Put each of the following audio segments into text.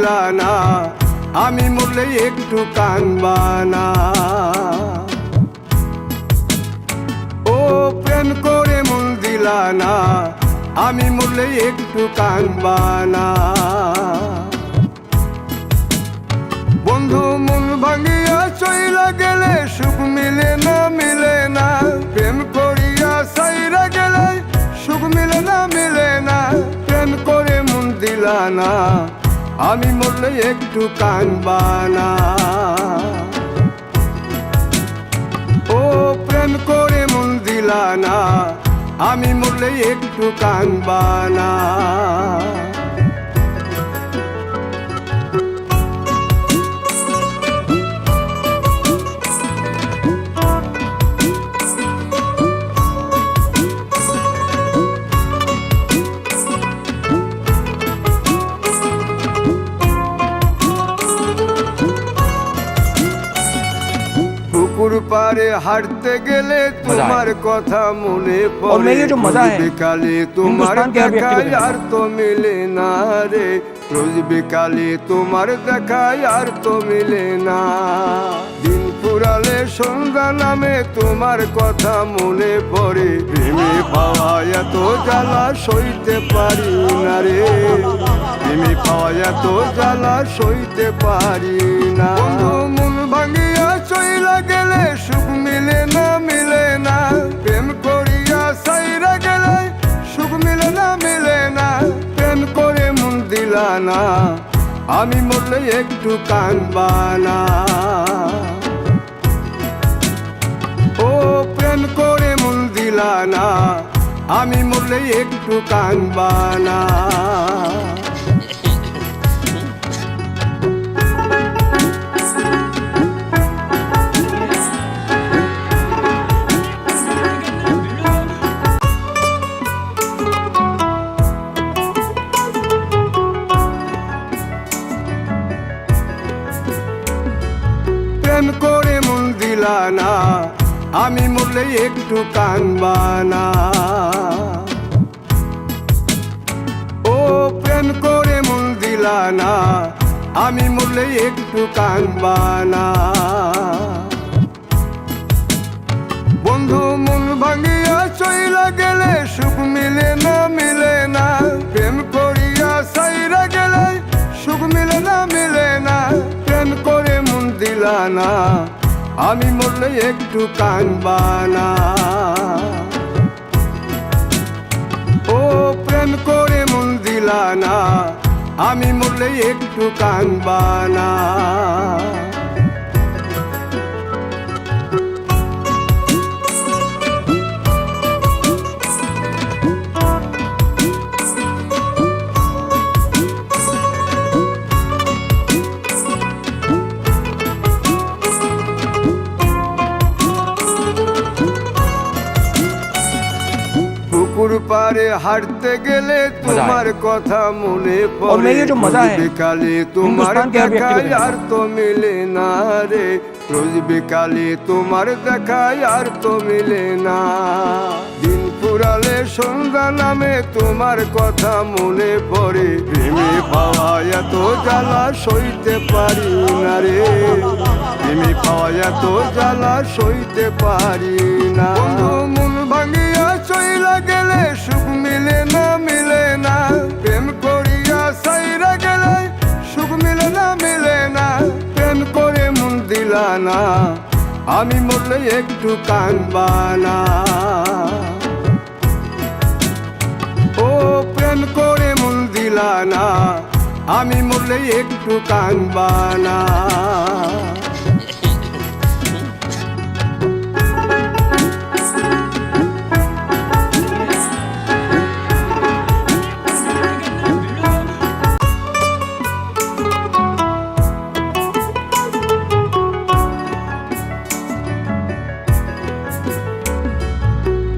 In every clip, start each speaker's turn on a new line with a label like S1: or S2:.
S1: দিলা না, আমি মরলে একটু কানবা না। ও প্রেম করে মন দিলা না, আমি মরলে একটু কানবা না। বন্ধু মন ভাঙিয়া চইলা গেলে সুখ মিলে না, মিলে না। প্রেম করিয়া সাইরা গেলে সুখ মিলে না, মিলে না। প্রেম করে মন দিলা না, আমি মরলে একটু কানবা না। ও প্রেম করে মন দিলা না, আমি মরলে একটু কানবা না। পুকুর পারে হাঁটতে গেলে তোমার কথা মনে পড়ে। বিকালে তোমার দেখায় আর তো মিলে না রে, রোজ বিকালে তোমার দেখায় আর তো মিলে না। দিন ফুরালে সন্ধ্যা নামে তোমার কথা মনে পড়ে। প্রেমে পাওয়া এত জ্বালা সইতে পারি না রে, প্রেমে পাওয়া এত জ্বালা সইতে পারি না। মন ভাঙিয়া চইলা গেলে সুখ মিলে না, মিলে না। প্রেম করিয়া সাইরা গেলে সুখ মিলে না, মিলে না। প্রেম করে মন দিলা না, আমি মরলে একটু কানবা না। ও প্রেম করে মন দিলা না, আমি মরলে একটু কানবা না। প্রেম করে মন দিলা না, আমি মরলে একটু কানবা না। ও প্রেম করে মন দিলা না, আমি মরলে একটু কানবা না। বন্ধু মন ভাঙিয়া চইলা গেলে সুখ মিলে না, মিলে না। প্রেম করিয়া সাইরা গেলে সুখ মিলে না, মিলে না। প্রেম করে মন দিলা না, আমি মরলে একটু কানবা না। ও প্রেম করে মন দিলা না, আমি মরলে একটু কানবা না। পুকুর পারে হাঁটতে গেলে তোমার কথা মনে পড়ে। বিকালে তোমার দেখায় আর তো মিলে না রে, রোজ বিকালে তোমার দেখায় আর তো মিলে না। দিন ফুরালে সন্ধ্যা নামে তোমার কথা মনে পড়ে। প্রেমে পাওয়া এত জ্বালা সইতে পারি না রে, প্রেমে পাওয়া এত জ্বালা সইতে পারি না। মন ভাঙিয়া চইলা গেলে সুখ মিলে না, মিলে না। প্রেম করিয়া সাইরা গেলে সুখ মিলে না, মিলে না। প্রেম করে মন দিলা না, আমি মরলে একটু কানবা না। ও প্রেম করে মন দিলা না, আমি মরলে একটু কানবা না।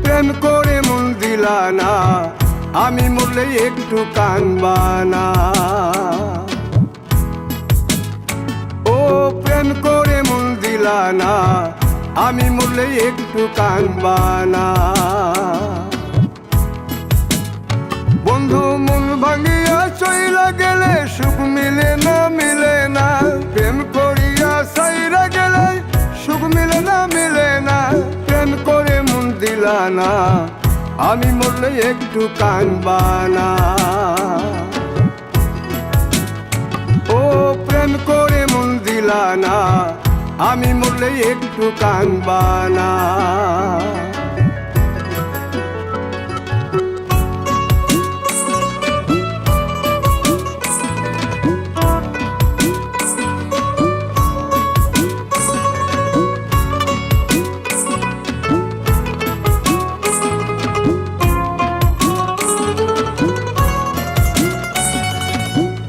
S1: প্রেম করে মন দিলা না, আমি মরলে একটু কানবা না। ও প্রেম করে মন দিলা না, আমি মরলে একটু কানবা না। বন্ধু মন ভাঙিয়া চইলা গেলে সুখ মিলে না মিলে না, প্রেম করিয়া সাইরা গেলে সুখ মিলে না মিলে না, প্রেম করে মন দিলা না, আমি মরলে একটু কানবা না। ও প্রেম করে মন দিলা না, আমি মরলে একটু কানবা না।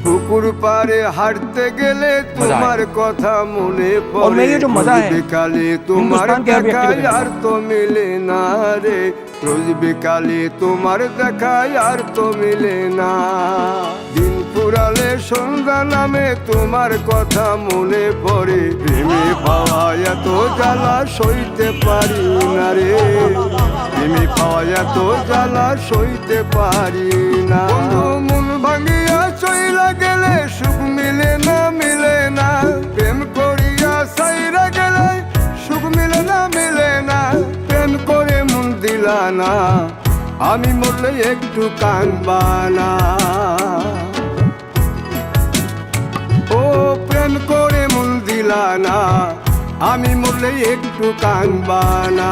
S1: পুকুর পারে হাঁটতে গেলে তোমার কথা মনে পড়ে, বিকালে তোমার দেখায় আর তো মিলে না রে, রোজ বিকালে তোমার দেখায় আর তো মিলে না। দিন ফুরালে সন্ধ্যা নামে তোমার কথা মনে পড়ে, প্রেমে পাওয়া এত জ্বালা সইতে পারি না রে, প্রেমে পাওয়া এত জ্বালা সইতে পারি না। মন ভাঙিয়া চইলা গেলে সুখ মিলে না মিলে না, প্রেম করিয়া সাইরা গেলে সুখ মিলে না মিলে না, প্রেম করে মন দিলা না, আমি মরলে একটু কানবা না। ও প্রেম করে মন দিলা না, আমি মরলে একটু কানবা না।